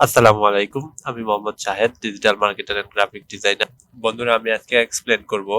আসসালামু আলাইকুম, আমি Mohammad Shahed, digital marketer and graphic designer. বন্ধুরা, আমি আজকে এক্সপ্লেন করব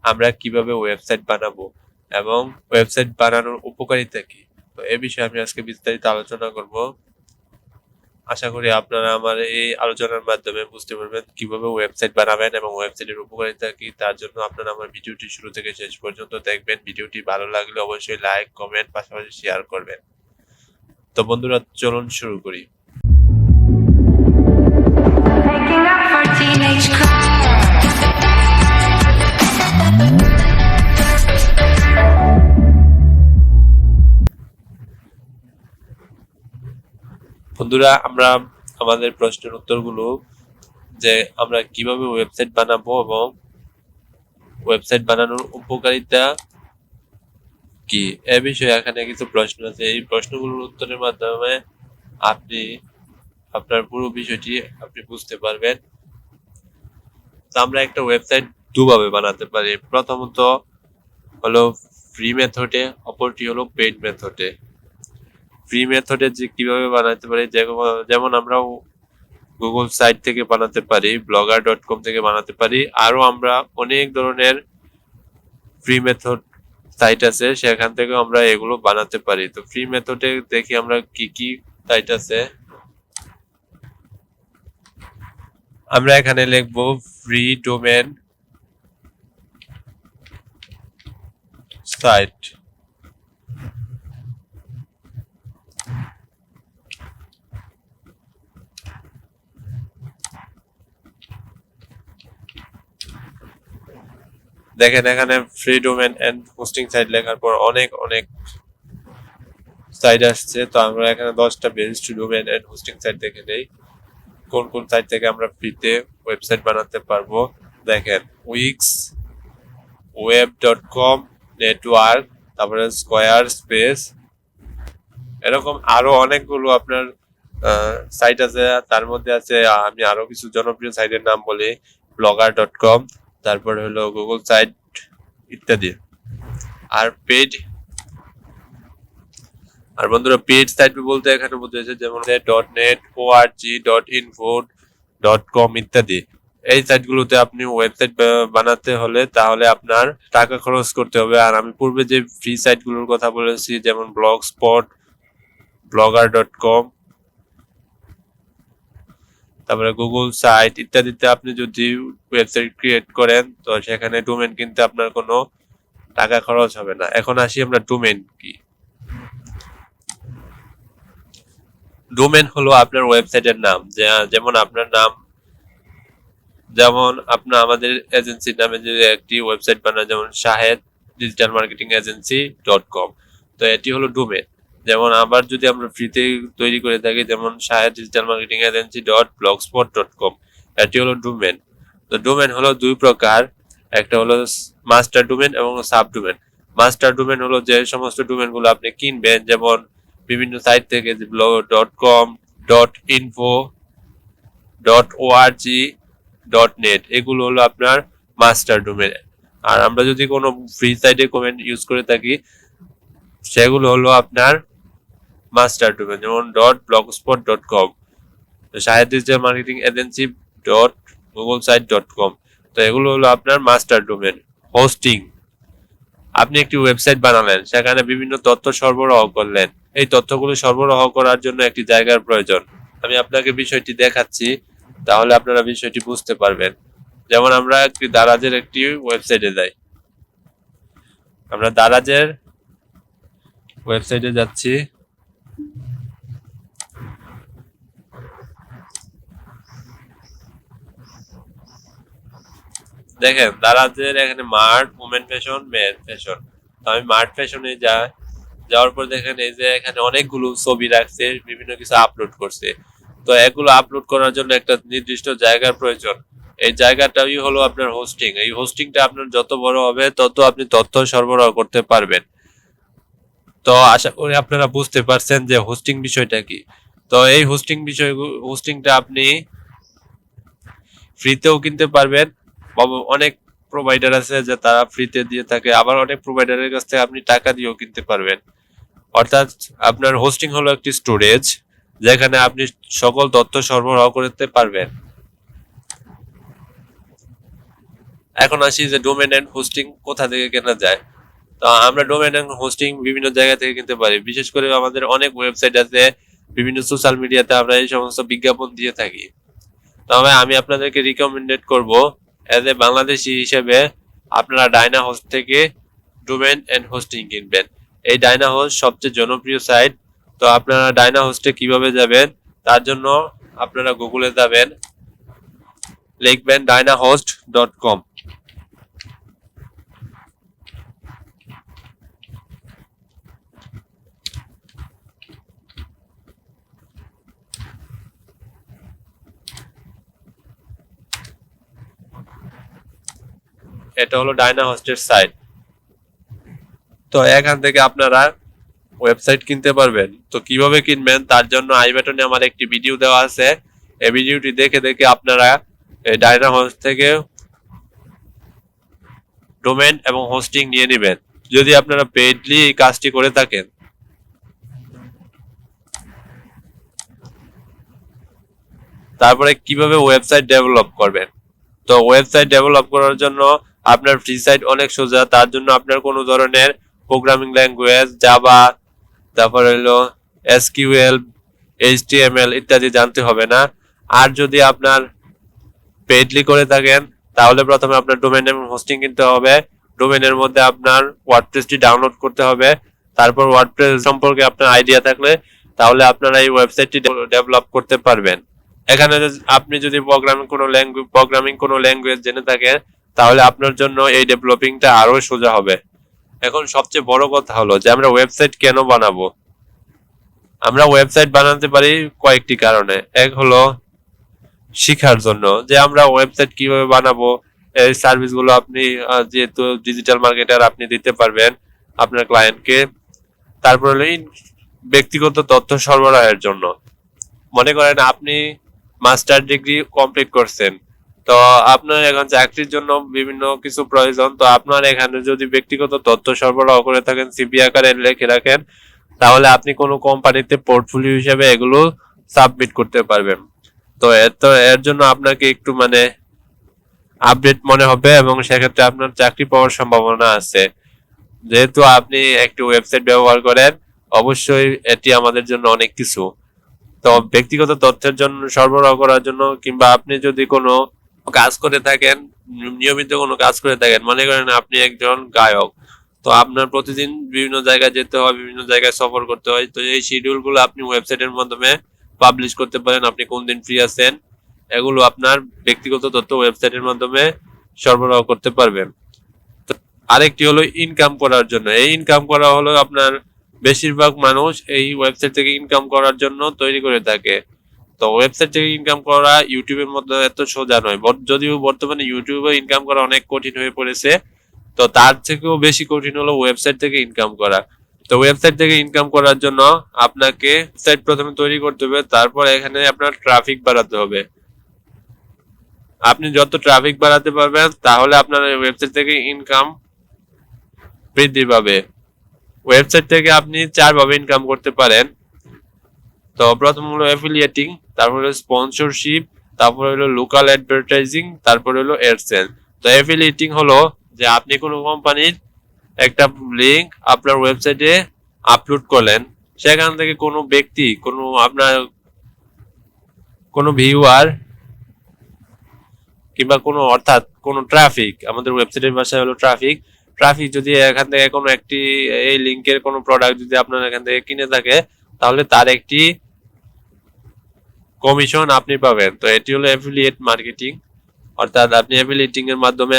আমরা কিভাবে ওয়েবসাইট বানাবো এবং ওয়েবসাইট বানানোর উপকারিতা কি। তো এই বিষয়ে আমি আজকে বিস্তারিত আলোচনা করব। আশা করি আপনারা আমার এই আলোচনার মাধ্যমে বুঝতে পারবেন কিভাবে ওয়েবসাইট বানাবেন এবং ওয়েবসাইটের উপকারিতা কি। তার জন্য আপনারা আমার ভিডিওটি শুরু থেকে শেষ পর্যন্ত দেখবেন। ভিডিওটি ভালো লাগলে অবশ্যই লাইক, কমেন্ট, পাশাপাশি শেয়ার করবেন। তো বন্ধুরা, চলুন শুরু করি। Waking up for teenage cry. বন্ধুরা, আমরা আমাদের প্রশ্নের উত্তরগুলো যে আমরা কিভাবে ওয়েবসাইট বানাবো এবং ওয়েবসাইট বানানোর উপকারিতা কি এ বিষয়ে এখানে কিছু প্রশ্ন আছে। এই প্রশ্নগুলোর উত্তরের মাধ্যমে আপনি আপনার পুরো বিষয়টি আপনি বুঝতে পারবেন। তো আমরা একটা ওয়েবসাইট দুভাবে বানাতে পারি। প্রথমত হলো ফ্রি মেথডে, অপরটি হলো পেইড মেথডে। ফ্রি মেথডে যে কিভাবে বানাতে পারি, যেমন আমরা গুগল সাইট থেকে বানাতে পারি, blogger.com থেকে বানাতে পারি, আরো আমরা অনেক ধরনের ফ্রি মেথড সাইট আছে, সেখান থেকে আমরা এগুলো বানাতে পারি। তো ফ্রি মেথডে দেখি আমরা কি কি সাইট আছে। আমরা এখানে লিখবো ফ্রি ডোমেন সাইট। দেখেন এখানে free domain and hosting site লেখার পর অনেক অনেক সাইট আসছে। তো আমরা এখানে 10টা best domain and hosting site দেখে নেই কোন কোন সাইট থেকে আমরা ফ্রিতে ওয়েবসাইট বানাতে পারবো। দেখেন উইক্স, web.com, নেটওয়ার্ক, তারপরে স্কোয়ার স্পেস, এরকম আরো অনেকগুলো আপনার সাইট আছে। তার মধ্যে আছে, আমি আরো কিছু জনপ্রিয় সাইটের নাম বলি, blogger.com, তারপরে হলো গুগল সাইট ইত্যাদি। আর বন্ধুরা, পেড সাইট বলতে এখানে বোঝাচ্ছে যেমন .net, org, .info, .com ইত্যাদি। এই সাইটগুলোতে আপনি ওয়েবসাইট বানাতে হলে তাহলে আপনার টাকা খরচ করতে হবে। আর আমি পূর্বে যে ফ্রি সাইটগুলোর কথা বলেছি, যেমন ব্লগস্পট, blogger.com, তারপরে গুগল সাইট ইত্যাদিতে আপনি যদি ওয়েবসাইট ক্রিয়েট করেন তো সেখানে ডোমেন কিনতে আপনার কোনো টাকা খরচ হবে না। এখন আসি আমরা ডোমেন কি। ডোমেন হলো আপনার ওয়েবসাইটের নাম। যেমন আপনার নাম, যেমন আপনার আমাদের এজেন্সির নামে যদি একটি ওয়েবসাইট বানায়, যেমন Shahed digital marketing agency .com, তো এটি হলো ডোমেন। যেমন আবার যদি আমরা ফ্রিতে তৈরি করে থাকি, যেমন Shahed digital marketing agency .blogspot.com, এটি হলো ডোমেন। তো ডোমেন হলো দুই প্রকার, একটা হলো মাস্টার ডোমেন এবং সাব ডোমেন। মাস্টার ডোমেন হলো যে সমস্ত ডোমেনগুলো আপনি কিনবেন, যেমন বিভিন্ন সাইট থেকে, .com, .info, .org, .net, এগুলো হলো আপনার মাস্টার ডোমেন। আর আমরা যদি কোনো ফ্রি সাইটে কমেন্ট ইউজ করে থাকি, সেগুলো হলো আপনার মাস্টার ডোমেন, যেমন .blogspot.com, Shahed digital marketing agency .googlesite.com, তো এগুলো হলো আপনার মাস্টার ডোমেন। হোস্টিং, আপনি একটি ওয়েবসাইট বানালেন, সেখানে বিভিন্ন তথ্য সরবরাহ করলেন। এই তথ্যগুলো সরবরাহ করার জন্য একটি জায়গার প্রয়োজন। আমি আপনাকে বিষয়টি দেখাচ্ছি, তাহলে আপনারা বিষয়টি বুঝতে পারবেন। যেমন আমরা একটি দারাজের একটি ওয়েবসাইটে যাই। আমরা দারাজের ওয়েবসাইটে যাচ্ছি। দেখেন দারাজের এখানে mart, women fashion, men fashion. তো আমি মার্ট ফ্যাশনে যাওয়ার পর দেখেন এই যে এখানে অনেকগুলো ছবি রাখছে, বিভিন্ন কিছু আপলোড করছে। তো এগুলো আপলোড করার জন্য একটা নির্দিষ্ট জায়গার প্রয়োজন। এই জায়গাটাই হলো আপনার হোস্টিং। এই হোস্টিংটা আপনার যত বড় হবে তত আপনি তথ্য সরবরাহ করতে পারবেন। তো আশা করি আপনারা বুঝতে পারছেন যে হোস্টিং বিষয়টা কি। তো এই হোস্টিংটা আপনি ফ্রিতেও কিনতে পারবেন। অনেক প্রোভাইডার আছে যে তারা ফ্রিতে দিয়ে থাকে, আবার অনেক প্রোভাইডারের কাছ থেকে আপনি টাকা দিয়েও কিনতে পারবেন। অর্থাৎ আপনার হোস্টিং হলো একটি স্টোরেজ, যেখানে আপনি সকল তথ্য সরবরাহ করতে পারবেন। এখন আসি যে ডোমেন এন্ড হোস্টিং কোথা থেকে কেনা যায়। তো আমরা ডোমেন এন্ড হোস্টিং বিভিন্ন জায়গা থেকে কিনতে পারি। বিশেষ করে আমাদের অনেক ওয়েবসাইট আছে, বিভিন্ন সোশ্যাল মিডিয়াতে আমরা এই সমস্ত বিজ্ঞাপন দিয়ে থাকি। তবে আমি আপনাদেরকে রিকমেন্ডেড করব এজ এ বাংলাদেশি হিসেবে আপনারা ডাইনা হোস্ট থেকে ডোমেন এন্ড হোস্টিং কিনবেন। এই ডাইনা হোস্ট সবচেয়ে জনপ্রিয় সাইট। তো আপনারা ডাইনা হোস্টে কিভাবে যাবেন, তার জন্য আপনারা গুগলে যাবেন, লিখবেন dynahost.com। এটা হলো ডাইনা হোস্টের সাইট। তো এখান থেকে আপনারা ওয়েবসাইট কিনতে পারবেন। তো কিভাবে কিনবেন তার জন্য আই বাটনে আমার একটি ভিডিও দেওয়া আছে। এই ভিডিওটি দেখে দেখে আপনারা ডাইনা হোস্ট থেকে ডোমেন এবং হোস্টিং নিয়ে নেবেন, যদি আপনারা পেইডলি এই কাজটি করে থাকেন। তারপরে কিভাবে ওয়েবসাইট ডেভেলপ করবেন। তো ওয়েবসাইট ডেভেলপ করার জন্য আপনার ফ্রি সাইট অনেক সোজা। তার জন্য আপনার কোনো ধরনের প্রোগ্রামিং ল্যাঙ্গুয়েজ, জাভা, তারপর হলো এসকিউএল, এইচটিএমএল ইত্যাদি জানতে হবে না। আর যদি আপনার পেইডলি করে থাকেন তাহলে প্রথমে আপনার ডোমেন এবং হোস্টিং কিনতে হবে। ডোমেনের মধ্যে আপনার ওয়ার্ডপ্রেসটি ডাউনলোড করতে হবে। তারপর ওয়ার্ডপ্রেস সম্পর্কে আপনার আইডিয়া থাকলে তাহলে আপনারা এই ওয়েবসাইটটি ডেভেলপ করতে পারবেন। এখানে আপনি যদি প্রোগ্রামিং কোনো ল্যাঙ্গুয়েজ জেনে থাকেন তাহলে আপনার জন্য এই ডেভেলপিংটা আরো সোজা হবে। এখন সবচেয়ে বড় কথা হলো যে আমরা ওয়েবসাইট কেন বানাবো। আমরা ওয়েবসাইট বানাতে পারি কয়েকটি কারণে। এক হলো শিখার জন্য, যে আমরা ওয়েবসাইট কিভাবে বানাবো, এই সার্ভিসগুলো আপনি যেহেতু ডিজিটাল মার্কেটার আপনি দিতে পারবেন আপনার ক্লায়েন্টকে। তারপর হলো ব্যক্তিগত তথ্য সরবরাহের জন্য। মনে করেন আপনি মাস্টার ডিগ্রি কমপ্লিট করছেন, তো আপনার এখন চাকরির জন্য বিভিন্ন কিছু প্রয়োজন। তো আপনার এখানে যদি ব্যক্তিগত তথ্য সরবরাহ করে থাকেন, সিভি আকারে লিখে রাখেন, তাহলে আপনি কোনো কোম্পানিতে পোর্টফোলিও হিসেবে এগুলো সাবমিট করতে পারবেন। তো এর জন্য আপনাকে একটু আপডেট মনে হবে এবং সেক্ষেত্রে আপনার চাকরি পাওয়ার সম্ভাবনা আছে। যেহেতু আপনি একটি ওয়েবসাইট ব্যবহার করেন, অবশ্যই এটি আমাদের জন্য অনেক কিছু। তো ব্যক্তিগত তথ্যের জন্য সরবরাহ করার জন্য, কিংবা আপনি যদি কোনো কাজ করে থাকেন, নিয়মিত কোনো কাজ করে থাকেন, মনে করেন আপনি একজন গায়ক, তো আপনার প্রতিদিন বিভিন্ন জায়গায় যেতে হয়, বিভিন্ন জায়গায় সফর করতে হয়। তো এই শিডিউলগুলো আপনি ওয়েবসাইটের মাধ্যমে পাবলিশ করতে পারেন, আপনি কোন দিন ফ্রি আছেন, এগুলো আপনার ব্যক্তিগত তথ্য ওয়েবসাইটের মাধ্যমে সরবরাহ করতে পারবেন। তো আরেকটি হলো ইনকাম করার জন্য। এই ইনকাম করা হলো আপনার বেশিরভাগ মানুষ এই ওয়েবসাইট থেকে ইনকাম করার জন্য তৈরি করে থাকে। তো ওয়েবসাইট থেকে ইনকাম করা ইউটিউবের মধ্যে এত সোজা নয়, যদিও বর্তমানে ইউটিউবে ইনকাম করা অনেক কঠিন হয়ে পড়েছে। তো তার থেকেও বেশি কঠিন হলো ওয়েবসাইট থেকে ইনকাম করা। তো ওয়েবসাইট থেকে ইনকাম করার জন্য আপনাকে ওয়েবসাইট প্রথমে তৈরি করতে হবে, তারপর এখানে আপনার ট্রাফিক বাড়াতে হবে। আপনি যত ট্রাফিক বাড়াতে পারবেন তাহলে আপনার ওয়েবসাইট থেকে ইনকাম বৃদ্ধি পাবে। ওয়েবসাইট থেকে আপনি 4 ভাবে ইনকাম করতে পারেন। তো প্রথম হলো অ্যাফিলিয়েটিং, তারপর হলো স্পন্সরশিপ, তারপর হলো লোকাল অ্যাডভার্টাইজিং, তারপর হলো অ্যাডসেন্স। তো অ্যাফিলিয়েটিং হলো যে আপনি কোনো কোম্পানির একটা লিংক আপনার ওয়েবসাইটে আপলোড করলেন, সেখান থেকে কোনো ব্যক্তি, আপনার কোনো ভিউয়ার কিংবা অর্থাৎ কোনো ট্রাফিক, আমাদের ওয়েবসাইটের ভাষায় হলো ট্রাফিক যদি এখান থেকে কোনো একটি এই লিংকের কোনো প্রোডাক্ট যদি আপনার এখান থেকে কিনে থাকে, তাহলে তার একটি কমিশন আপনি পাবেন। তো এটি হলো অ্যাফিলিয়েট মার্কেটিং, অর্থাৎ আপনি অ্যাফিলিয়েটিং এর মাধ্যমে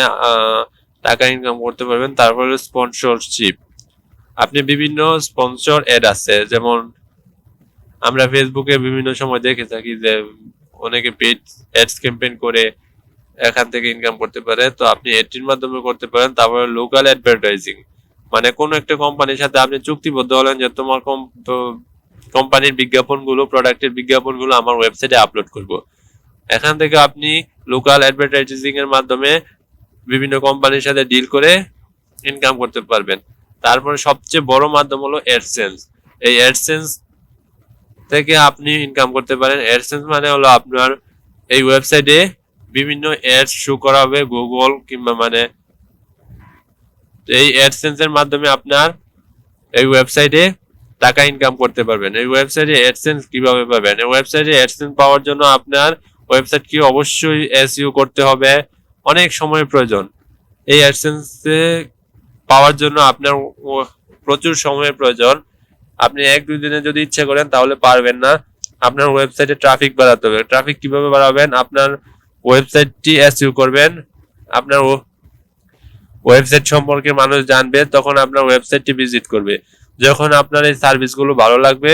টাকা ইনকাম করতে পারবেন। তারপর হলো স্পন্সরশিপ, আপনি বিভিন্ন স্পন্সর অ্যাড আছে, যেমন আমরা ফেসবুকে বিভিন্ন সময় দেখে থাকি যে অনেকে পেইড অ্যাডস ক্যাম্পেইন করে এখান থেকে ইনকাম করতে পারে। তো আপনি এটির মাধ্যমে করতে পারেন। তারপরে লোকাল অ্যাডভার্টাইজিং, মানে কোনো একটা কোম্পানির সাথে আপনি চুক্তিবদ্ধ হলেন যে তোমার কোম্পানির বিজ্ঞাপনগুলো, প্রোডাক্টের বিজ্ঞাপনগুলো আমার ওয়েবসাইটে আপলোড করব। এখান থেকে আপনি লোকাল অ্যাডভার্টাইজিং এর মাধ্যমে বিভিন্ন কোম্পানির সাথে ডিল করে ইনকাম করতে পারবেন। তারপরে সবচেয়ে বড় মাধ্যম হলো অ্যাডসেন্স। এই অ্যাডসেন্স থেকে আপনি ইনকাম করতে পারেন। অ্যাডসেন্স মানে হলো আপনার এই ওয়েবসাইটে বিভিন্ন অ্যাডস শো করা হবে গুগল কিংবা মানে এই অ্যাডসেন্সের মাধ্যমে আপনার এই ওয়েবসাইটে টাকা ইনকাম করতে পারবেন। এই ওয়েবসাইটে অ্যাডসেন্স কিভাবে পাবেন? এই ওয়েবসাইটে অ্যাডসেন্স পাওয়ার জন্য আপনার ওয়েবসাইটকে অবশ্যই এসইও করতে হবে, অনেক সময় প্রয়োজন। এই অ্যাডসেন্সে পাওয়ার জন্য আপনার প্রচুর সময়ের প্রয়োজন। আপনি 1-2 দিনে যদি ইচ্ছে করেন তাহলে পারবেন না। আপনার ওয়েবসাইটে ট্রাফিক বাড়াতে হবে। ট্রাফিক কিভাবে বাড়াবেন? আপনার ওয়েবসাইটটি এসইও করবেন, আপনার ওয়েবসাইট সম্পর্কে মানুষ জানবে, তখন আপনার ওয়েবসাইটটি ভিজিট করবে। যখন আপনার এই সার্ভিসগুলো ভালো লাগবে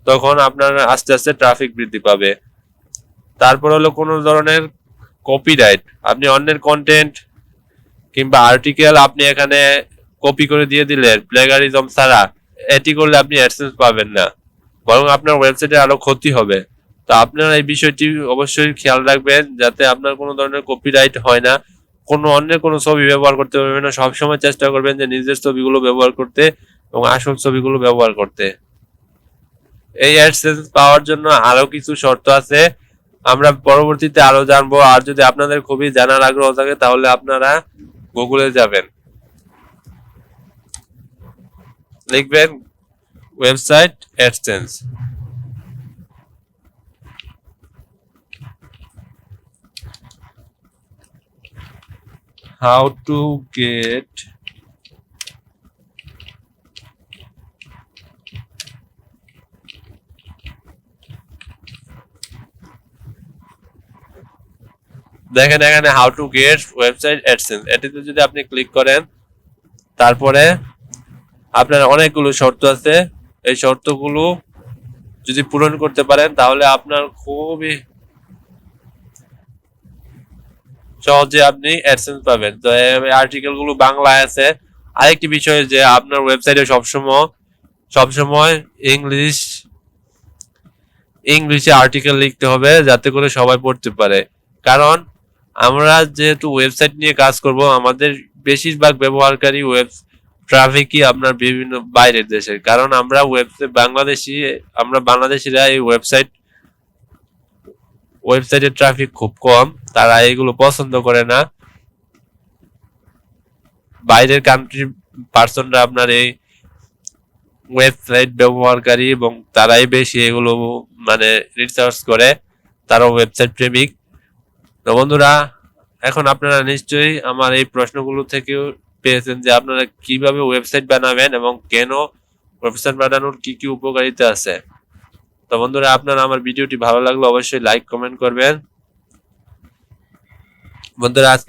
তখন আপনার আস্তে আস্তে ট্রাফিক বৃদ্ধি পাবে। তারপর হলো কোনো ধরনের কপিরাইট, আপনি অন্যের কন্টেন্ট কিংবা আর্টিকেল আপনি এখানে কপি করে দিয়ে দিলেন প্লেগারিজম ছাড়া, এটি করলে আপনি অ্যাডসেন্স পাবেন না, বরং আপনার ওয়েবসাইটে আরো ক্ষতি হবে। তো আপনারা এই বিষয়টি অবশ্যই খেয়াল রাখবেন যাতে আপনার কোনো ধরনের কপিরাইট হয় না। কোনো অন্যের কোনো ছবি ব্যবহার করতে পারবেন না। সবসময় চেষ্টা করবেন যে নিজের ছবিগুলো ব্যবহার করতে এবং আসল ছবিগুলো ব্যবহার করতে। এই অ্যাডসেন্স পাওয়ার জন্য আরো কিছু শর্ত আছে, আমরা পরবর্তীতে আরো জানবো। আর যদি আপনাদের খুবই জানার আগ্রহ থাকে তাহলে আপনারা গুগলে যাবেন, লিখবেন website AdSense. How to get দেখেন এখানে how to get website AdSense, এটিতে যদি আপনি ক্লিক করেন তারপরে আপনার অনেকগুলো শর্ত আছে। এই শর্তগুলো যদি পূরণ করতে পারেন তাহলে আপনার খুবই সহজে আপনি অ্যাডসেন্স পাবেন। তো এই আর্টিকেল গুলো বাংলায় আছে। আরেকটি বিষয় যে আপনার ওয়েবসাইটে সবসময় ইংলিশে আর্টিকেল লিখতে হবে যাতে করে সবাই পড়তে পারে। কারণ আমরা যেহেতু ওয়েবসাইট নিয়ে কাজ করব, আমাদের বেশিরভাগ ব্যবহারকারী ট্রাফিকই আপনার বিভিন্ন বাইরের দেশের। কারণ আমরা বাংলাদেশিরা এই ওয়েবসাইটের ট্রাফিক খুব কম, তারা এগুলো পছন্দ করে না। বাইরের কান্ট্রির পার্সনরা আপনার এই ওয়েবসাইট ব্যবহারকারী এবং তারাই বেশি এগুলো মানে রিসার্চ করে, তারা ওয়েবসাইট প্রেমিক। তো বন্ধুরা, এখন আপনারা নিশ্চয়ই আমার এই প্রশ্নগুলো থেকেও পেয়েছেন যে আপনারা কিভাবে ওয়েবসাইট বানাবেন এবং কেন ওয়েবসাইট বানানোর কি কি উপকারিতা আছে। তো বন্ধুরা, আপনারা আমার ভিডিওটি ভালো লাগলে অবশ্যই লাইক কমেন্ট করবেন। বন্ধুরা, আজকে